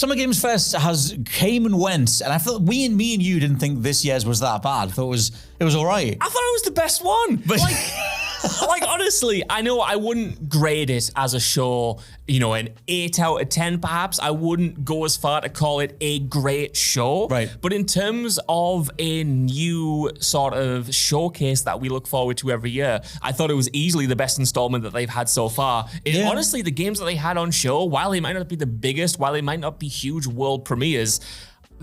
Summer Games Fest came and went, and I felt me and you didn't think this year's was that bad. I thought it was all right. I thought it was the best one. But like honestly, I know I wouldn't grade it as a show, an 8 out of 10 perhaps. I wouldn't go as far to call it a great show. Right. But in terms of a new sort of showcase that we look forward to every year, I thought it was easily the best installment that they've had so far. Honestly, the games that they had on show, while they might not be the biggest, while they might not be huge world premieres,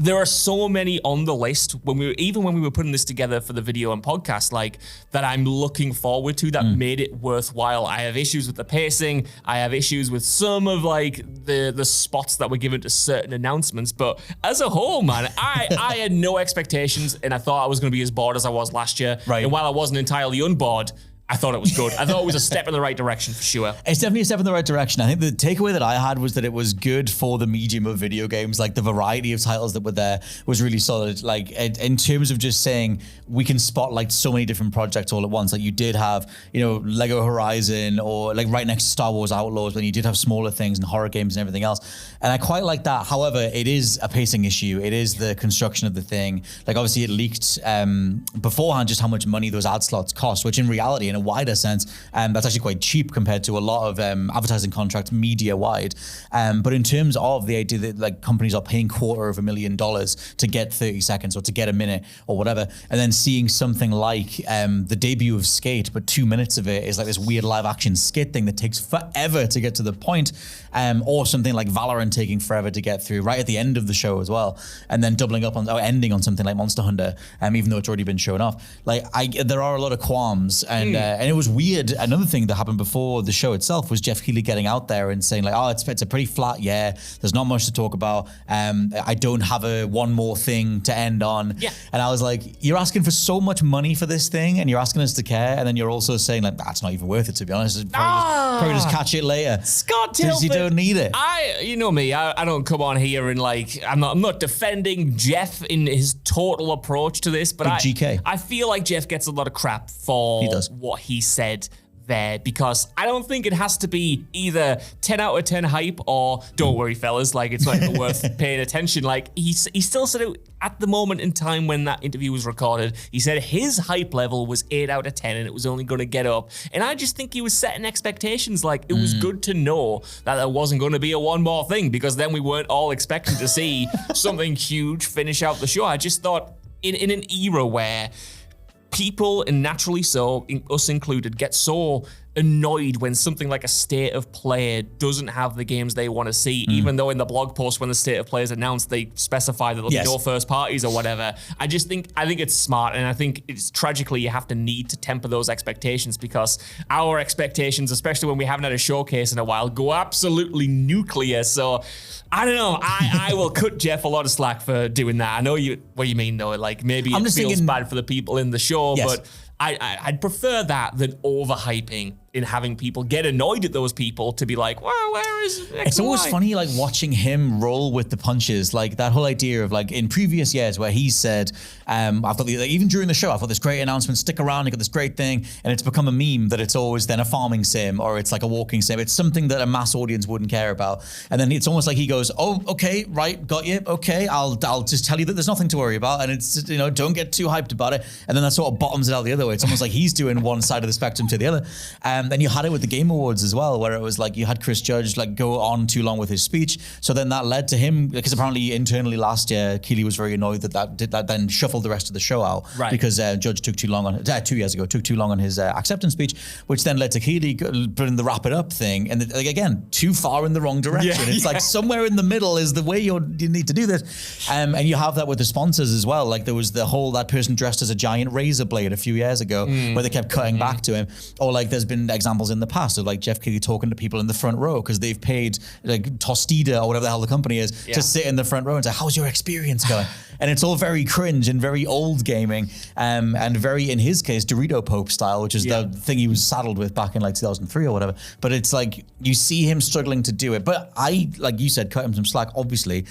there are so many on the list when we were putting this together for the video and podcast, that I'm looking forward to that made it worthwhile. I have issues with the pacing. I have issues with some of the spots that were given to certain announcements. But as a whole, man, I had no expectations, and I thought I was going to be as bored as I was last year. Right. And while I wasn't entirely unbored, I thought it was good. I thought it was a step in the right direction for sure. It's definitely a step in the right direction. I think the takeaway that I had was that it was good for the medium of video games. Like the variety of titles that were there was really solid. Like in terms of just saying we can spotlight so many different projects all at once. Like you did have, Lego Horizon or like right next to Star Wars Outlaws, when you did have smaller things and horror games and everything else. And I quite like that. However, it is a pacing issue. It is the construction of the thing. Like obviously it leaked beforehand just how much money those ad slots cost, which in reality, in a wider sense, that's actually quite cheap compared to a lot of advertising contracts media wide. But in terms of the idea that like companies are paying $250,000 to get 30 seconds or to get a minute or whatever, and then seeing something like the debut of Skate, but 2 minutes of it is like this weird live action skit thing that takes forever to get to the point, or something like Valorant taking forever to get through right at the end of the show as well, and then doubling up on or ending on something like Monster Hunter, even though it's already been shown off. There are a lot of qualms, and it was weird. Another thing that happened before the show itself was Jeff Keighley getting out there and saying it's a pretty flat year. There's not much to talk about. I don't have one more thing to end on. Yeah. And I was like, you're asking for so much money for this thing, and you're asking us to care, and then you're also saying that's not even worth it, to be honest. Probably just catch it later. Scott Tilford, you don't need it. You know me, I don't come on here and I'm not defending Jeff in his total approach to this, but I feel like Jeff gets a lot of crap for what he said there, because I don't think it has to be either 10 out of 10 hype or don't worry fellas, it's not even worth paying attention. He still said it at the moment in time when that interview was recorded. He said his hype level was 8 out of 10 and it was only going to get up. And I just think he was setting expectations. It was good to know that there wasn't going to be a one more thing, because then we weren't all expecting to see something huge finish out the show. I just thought in an era where people, and naturally so, us included, get so annoyed when something like a State of Play doesn't have the games they want to see, even though in the blog post when the State of Play is announced, they specify that there'll be no first parties or whatever. I think it's smart, and I think it's tragically you have to need to temper those expectations, because our expectations, especially when we haven't had a showcase in a while, go absolutely nuclear. So I don't know. I will cut Jeff a lot of slack for doing that. I know what you mean though. Maybe it feels bad for the people in the show, but I'd prefer that than overhyping in having people get annoyed at those people to be like, well, where is X It's always funny watching him roll with the punches, that whole idea of in previous years where he said, I thought even during the show, I thought this great announcement, stick around, you got this great thing, and it's become a meme that it's always then a farming sim or it's like a walking sim. It's something that a mass audience wouldn't care about. And then it's almost like he goes, oh, okay, right, got you, okay, I'll just tell you that there's nothing to worry about, and it's, don't get too hyped about it. And then that sort of bottoms it out the other way. It's almost like he's doing one side of the spectrum to the other. Then you had it with the Game Awards as well, where it was you had Chris Judge go on too long with his speech. So then that led to him, because apparently internally last year, Keighley was very annoyed that then shuffled the rest of the show out, right? Because Judge took too long on 2 years ago, took too long on his acceptance speech, which then led to Keighley putting the wrap it up thing, and again, too far in the wrong direction. It's somewhere in the middle is the way you need to do this, and you have that with the sponsors as well. There was that person dressed as a giant razor blade a few years ago, where they kept cutting back to him, or there's been examples in the past of Jeff Keighley talking to people in the front row because they've paid Tostida or whatever the hell the company is to sit in the front row and say, how's your experience going? And it's all very cringe and very old gaming, and very, in his case, Dorito Pope style, which is the thing he was saddled with back in 2003 or whatever. But it's you see him struggling to do it. But I, like you said, cut him some slack, obviously,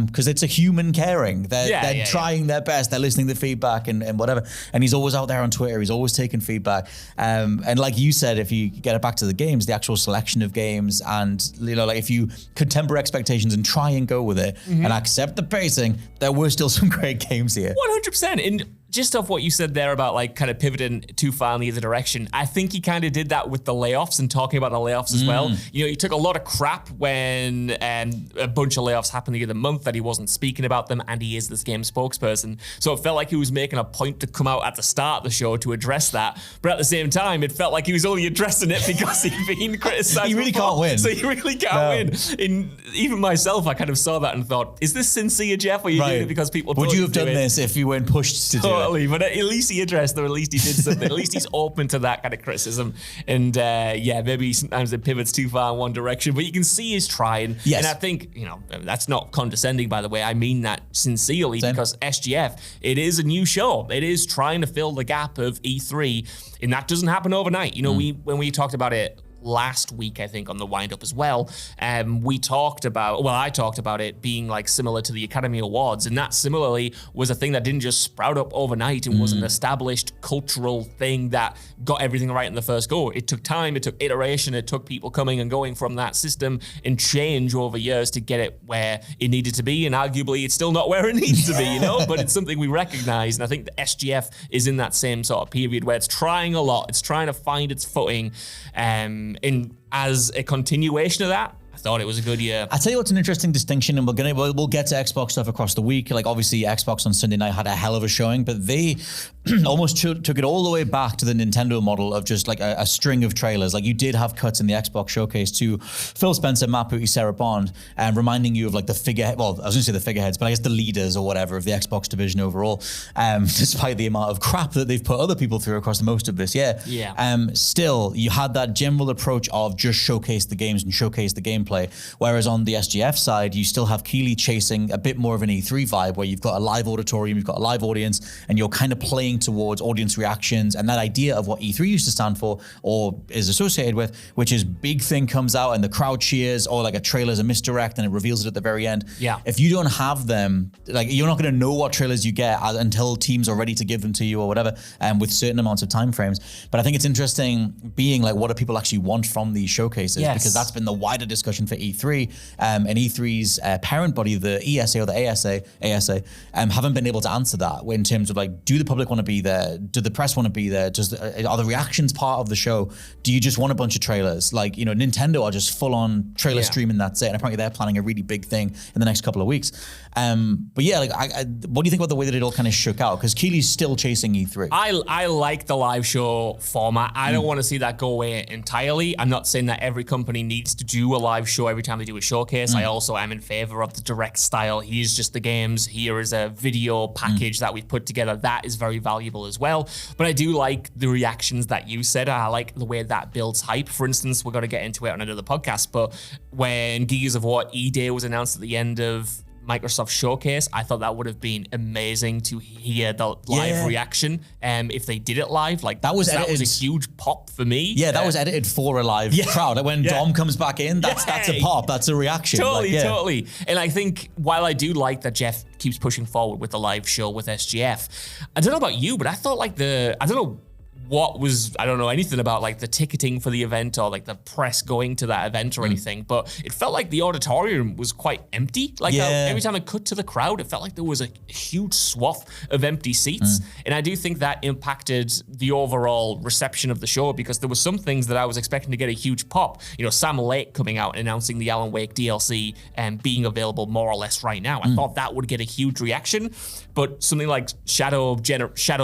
because it's a human caring. They're trying their best. They're listening to feedback and whatever. And he's always out there on Twitter. He's always taking feedback. And like you said, if you get it back to the games, the actual selection of games, and like if you could temper expectations and try and go with it and accept the pacing, there were still some great games here. 100%. And just off what you said there about like kind of pivoting too far in the other direction, I think he kind of did that with the layoffs and talking about the layoffs as well. He took a lot of crap when a bunch of layoffs happened the other month that he wasn't speaking about them, and he is this game spokesperson. So it felt like he was making a point to come out at the start of the show to address that. But at the same time, it felt like he was only addressing it because he'd been criticized. He really can't win. So he really can't win. Even myself, I kind of saw that and thought, is this sincere, Jeff? Or are you doing it because people would you have done this if you weren't pushed to do it? But at least he addressed, or at least he did something. At least he's open to that kind of criticism. And maybe sometimes it pivots too far in one direction, but you can see he's trying. Yes. And I think, that's not condescending, by the way. I mean that sincerely. Same. Because SGF, it is a new show. It is trying to fill the gap of E3, and that doesn't happen overnight. When we talked about it last week, I think, on the wind up as well, I talked about it being like similar to the Academy Awards, and that similarly was a thing that didn't just sprout up overnight and was an established cultural thing that got everything right in the first go. It took time, it took iteration, it took people coming and going from that system and change over years to get it where it needed to be, and arguably it's still not where it needs to be, but it's something we recognize, and I think the SGF is in that same sort of period where it's trying a lot, it's trying to find its footing, and as a continuation of that, I thought it was a good year. I tell you what's an interesting distinction, and we'll get to Xbox stuff across the week. Like obviously Xbox on Sunday night had a hell of a showing, but they almost took it all the way back to the Nintendo model of just like a string of trailers. Like you did have cuts in the Xbox showcase to Phil Spencer, Matt Booty, Sarah Bond, and reminding you of like the figurehead. Well, I was going to say the figureheads, but I guess the leaders or whatever of the Xbox division overall. Despite the amount of crap that they've put other people through across most of this year. Yeah. Still, you had that general approach of just showcase the games and showcase the gameplay. Whereas on the SGF side, you still have Keighley chasing a bit more of an E3 vibe where you've got a live auditorium, you've got a live audience, and you're kind of playing towards audience reactions and that idea of what E3 used to stand for or is associated with, which is big thing comes out and the crowd cheers, or like a trailer's a misdirect and it reveals it at the very end. Yeah. If you don't have them, like you're not going to know what trailers you get until teams are ready to give them to you or whatever, with certain amounts of time frames. But I think it's interesting being like, what do people actually want from these showcases? Yes. Because that's been the wider discussion for E3, and E3's parent body, the ESA or the ASA, haven't been able to answer that in terms of like, do the public want to be there? Do the press want to be there? Are the reactions part of the show? Do you just want a bunch of trailers? Like, Nintendo are just full on trailer streaming, that's it. And apparently they're planning a really big thing in the next couple of weeks. But yeah, like, what do you think about the way that it all kind of shook out? Because Keighley's still chasing E3. I like the live show format. I don't want to see that go away entirely. I'm not saying that every company needs to do a live show every time they do a showcase. I also am in favor of the direct style. Here's just the games. Here is a video package that we've put together. That is very valuable as well. But I do like the reactions that you said. I like the way that builds hype. For instance, we're going to get into it on another podcast, but when Gears of War E-Day was announced at the end of Microsoft Showcase, I thought that would have been amazing to hear the live reaction. If they did it live, like that was a huge pop for me. Yeah, that was edited for a live crowd. When Dom comes back in, that's a pop. That's a reaction. Totally. And I think while I do like that Jeff keeps pushing forward with the live show with SGF, I don't know about you, but I thought like I don't know anything about like the ticketing for the event or like the press going to that event or anything, but it felt like the auditorium was quite empty. Like every time I cut to the crowd, it felt like there was a huge swath of empty seats. And I do think that impacted the overall reception of the show, because there were some things that I was expecting to get a huge pop. Sam Lake coming out and announcing the Alan Wake DLC and being available more or less right now. I thought that would get a huge reaction, but something like Shadow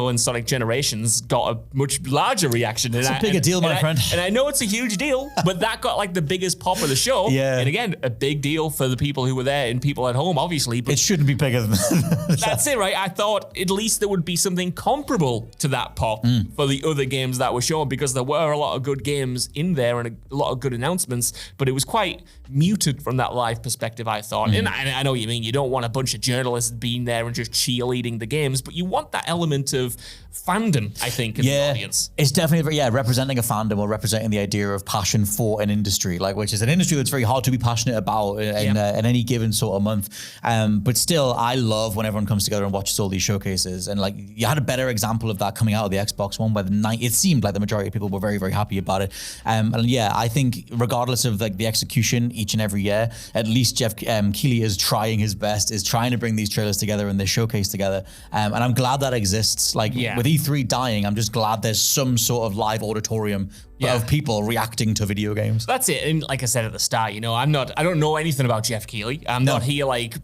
and Sonic Generations got a much larger reaction. It's a bigger deal, my friend. And I know it's a huge deal, but that got like the biggest pop of the show. Yeah. And again, a big deal for the people who were there and people at home, obviously. But it shouldn't be bigger than that. That's it, right? I thought at least there would be something comparable to that pop for the other games that were shown, because there were a lot of good games in there and a lot of good announcements, but it was quite muted from that live perspective, I thought. And I know what you mean. You don't want a bunch of journalists being there and just cheerleading the games, but you want that element of fandom, I think. audience. It's definitely, representing a fandom or representing the idea of passion for an industry, like, which is an industry that's very hard to be passionate about in any given sort of month. But still, I love when everyone comes together and watches all these showcases. And like, you had a better example of that coming out of the Xbox One, where it seemed like the majority of people were very, very happy about it. And yeah, I think regardless of like the execution each and every year, at least Jeff Keighley is trying his best, is trying to bring these trailers together and this showcase together. And I'm glad that exists. Like with E3 dying, I'm just glad there's some sort of live auditorium of people reacting to video games. That's it. And like I said at the start, you know, I don't know anything about Jeff Keighley. I'm not here like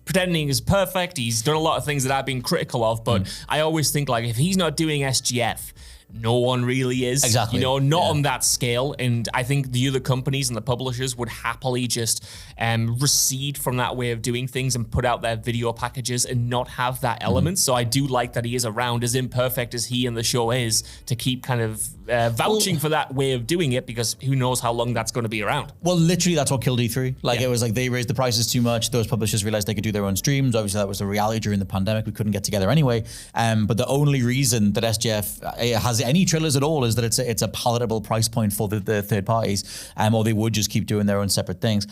pretending he's perfect. He's done a lot of things that I've been critical of, but I always think like if he's not doing SGF, no one really is. Exactly. You know, not on that scale. And I think the other companies and the publishers would happily just recede from that way of doing things and put out their video packages and not have that element. So I do like that he is around, as imperfect as he and the show is, to keep kind of vouching for that way of doing it, because who knows how long that's going to be around. Well, literally that's what killed E3. Like it was like they raised the prices too much. Those publishers realized they could do their own streams. Obviously that was the reality during the pandemic. We couldn't get together anyway. But the only reason that SGF has any trailers at all is that it's a palatable price point for the third parties, or they would just keep doing their own separate things.